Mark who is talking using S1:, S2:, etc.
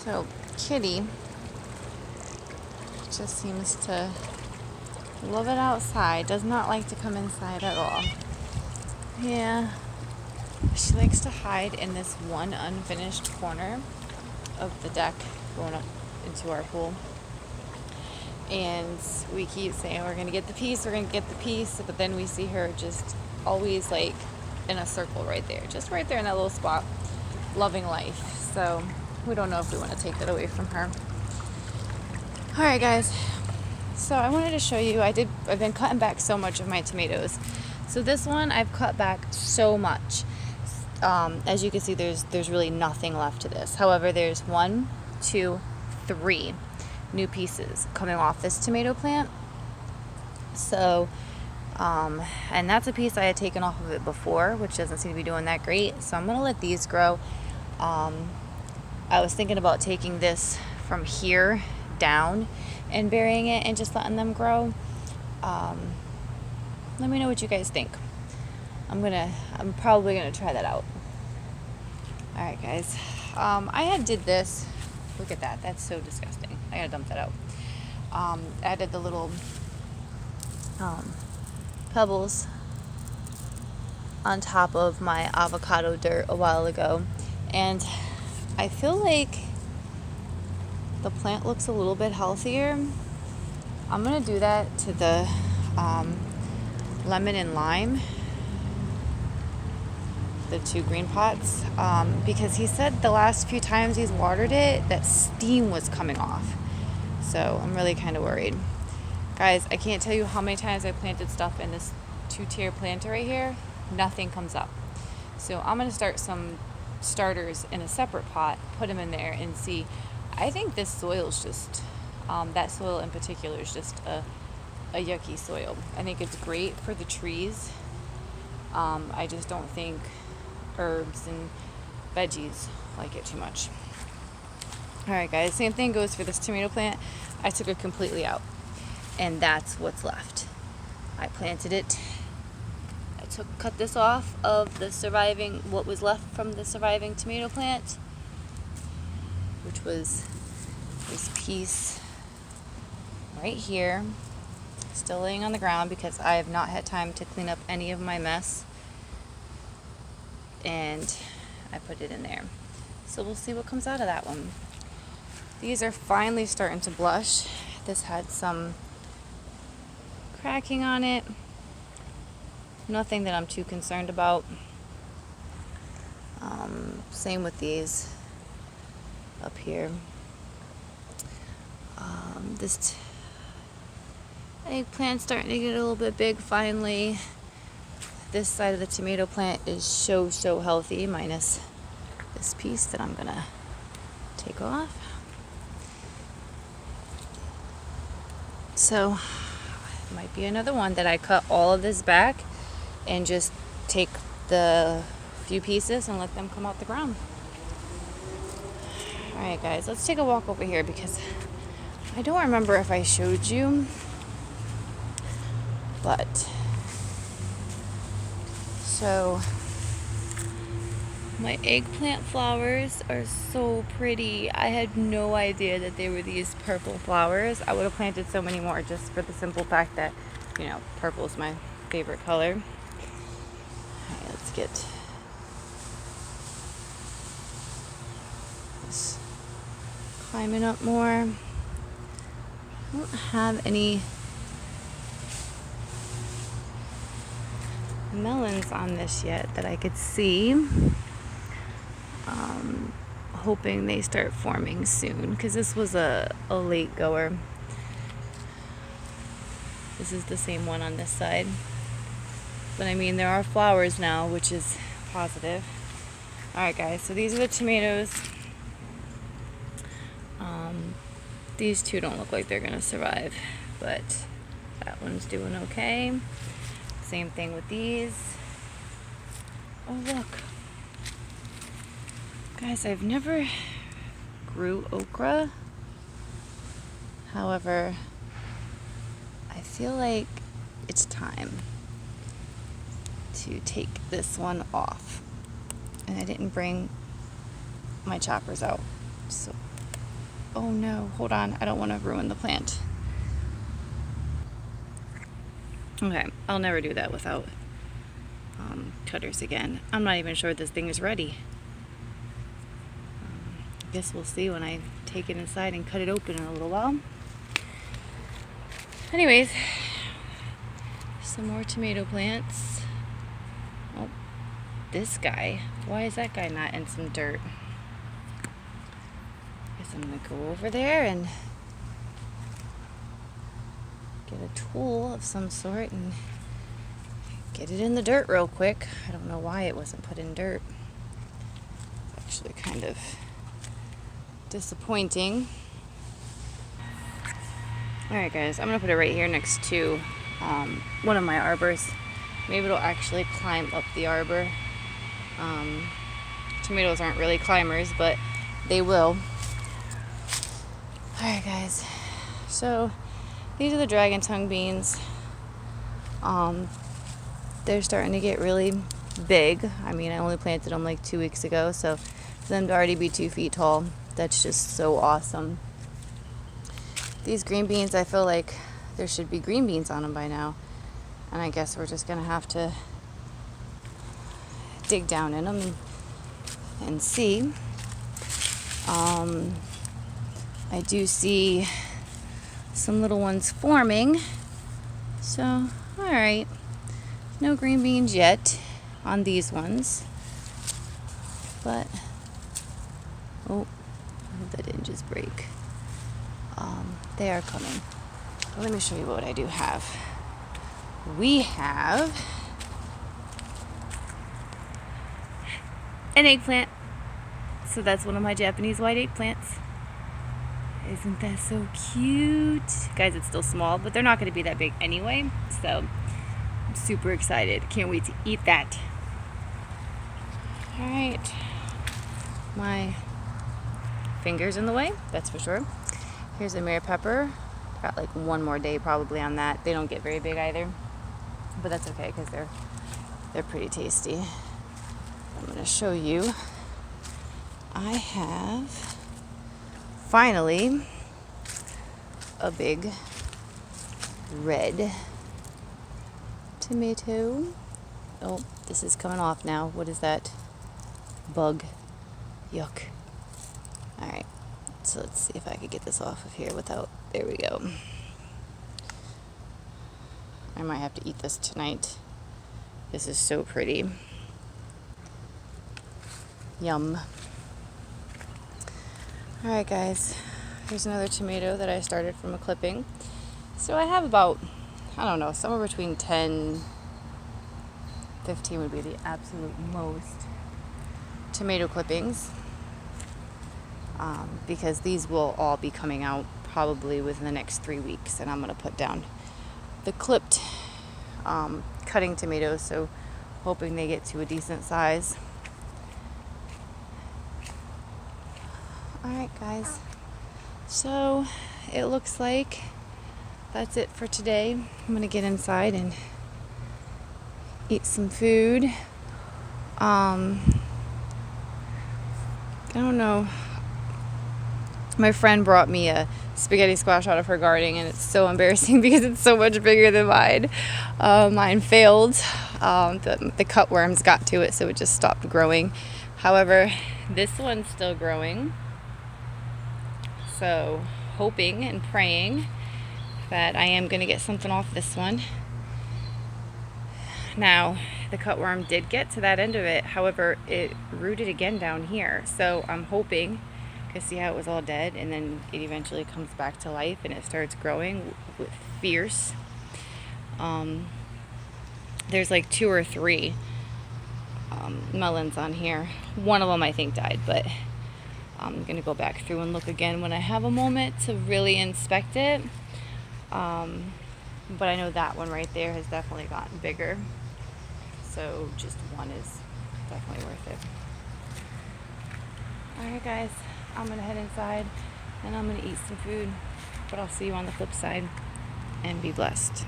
S1: So Kitty just seems to love it outside, does not like to come inside at all. Yeah, she likes to hide in this one unfinished corner of the deck going up into our pool. And we keep saying we're going to get the piece, but then we see her just always like in a circle right there, just right there in that little spot, loving life. So we don't know if we want to take that away from her. All right, guys. So I wanted to show you, I've been cutting back so much of my tomatoes. So this one I've cut back so much. As you can see, there's really nothing left to this. However, there's 1, 2, 3 new pieces coming off this tomato plant. So, and that's a piece I had taken off of it before, which doesn't seem to be doing that great. So I'm going to let these grow. I was thinking about taking this from here down and burying it and just letting them grow. Let me know what you guys think. I'm probably gonna try that out. All right, guys. I did this. Look at that. That's so disgusting. I gotta dump that out. I added the little pebbles on top of my avocado dirt a while ago, and I feel like the plant looks a little bit healthier. I'm gonna do that to the lemon and lime, the 2 green pots, because he said the last few times he's watered it that steam was coming off. So I'm really kind of worried. Guys, I can't tell you how many times I planted stuff in this 2-tier planter right here. Nothing comes up. So I'm going to start some starters in a separate pot, put them in there and see. I think this soil is just, that soil in particular is just a yucky soil. I think it's great for the trees. I just don't think herbs and veggies like it too much. All right, guys, same thing goes for this tomato plant. I took it completely out, and that's what's left. I planted it. Cut this off of the surviving, what was left from the surviving tomato plant, which was this piece right here, still laying on the ground because I have not had time to clean up any of my mess, and I put it in there. So we'll see what comes out of that one. These are finally starting to blush. This had some cracking on it. Nothing that I'm too concerned about. Same with these up here. This eggplant's starting to get a little bit big finally. This side of the tomato plant is so healthy, minus this piece that I'm gonna take off. So might be another one that I cut all of this back and just take the few pieces and let them come out the ground. All right, guys, let's take a walk over here because I don't remember if I showed you, but so my eggplant flowers are so pretty. I had no idea that they were these purple flowers. I would have planted so many more just for the simple fact that, you know, purple is my favorite color. All right, let's get this climbing up more. I don't have any melons on this yet that I could see. Hoping they start forming soon because this was a late goer. This is the same one on this side. But I mean, there are flowers now, which is positive. Alright, guys, so these are the tomatoes. These two don't look like they're going to survive, but that one's doing okay. Same thing with these. Oh, look. Guys, I've never grew okra. However, I feel like it's time to take this one off. And I didn't bring my choppers out. So Oh no, hold on. I don't want to ruin the plant. Okay, I'll never do that without cutters again. I'm not even sure this thing is ready. I guess we'll see when I take it inside and cut it open in a little while. Anyways, some more tomato plants. Oh, this guy. Why is that guy not in some dirt? Guess I'm gonna go over there and get a tool of some sort and get it in the dirt real quick. I don't know why it wasn't put in dirt. It's actually kind of disappointing. Alright guys, I'm going to put it right here next to one of my arbors. Maybe it'll actually climb up the arbor. Tomatoes aren't really climbers, but they will. Alright guys, so these are the dragon tongue beans. They're starting to get really big. I mean, I only planted them like 2 weeks ago, so for them to already be 2 feet tall, that's just so awesome. These green beans, I feel like there should be green beans on them by now. And I guess we're just gonna have to dig down in them and see. I do see some little ones forming. So, alright. No green beans yet on these ones. But, oh, I hope that didn't just break. They are coming. Well, let me show you what I do have. We have an eggplant. So that's one of my Japanese white eggplants. Isn't that so cute? Guys, it's still small, but they're not going to be that big anyway. So I'm super excited. Can't wait to eat that. Alright. My finger's in the way, that's for sure. Here's a Mary pepper. Got like one more day probably on that. They don't get very big either, but that's okay because they're pretty tasty. I'm going to show you. I have finally a big red tomato. Oh, this is coming off now. What is that? Bug. Yuck. Alright, so let's see if I could get this off of here without, there we go. I might have to eat this tonight. This is so pretty. Yum. Alright guys, here's another tomato that I started from a clipping. So I have about, I don't know, somewhere between 10, 15 would be the absolute most tomato clippings. Because these will all be coming out probably within the next 3 weeks, and I'm going to put down the clipped cutting tomatoes, so hoping they get to a decent size. Alright guys, so it looks like that's it for today. I'm going to get inside and eat some food. I don't know. My friend brought me a spaghetti squash out of her garden, and it's so embarrassing because it's so much bigger than mine. Mine failed. The cutworms got to it, so it just stopped growing. However, this one's still growing. So, hoping and praying that I am going to get something off this one. Now, the cutworm did get to that end of it. However, it rooted again down here. So, I'm hoping, because see how it was all dead, and then it eventually comes back to life and it starts growing with fierce. There's like 2 or 3 melons on here. One of them I think died, but I'm going to go back through and look again when I have a moment to really inspect it. But I know that one right there has definitely gotten bigger. So just one is definitely worth it. Alright guys, I'm going to head inside and I'm going to eat some food. But I'll see you on the flip side, and be blessed.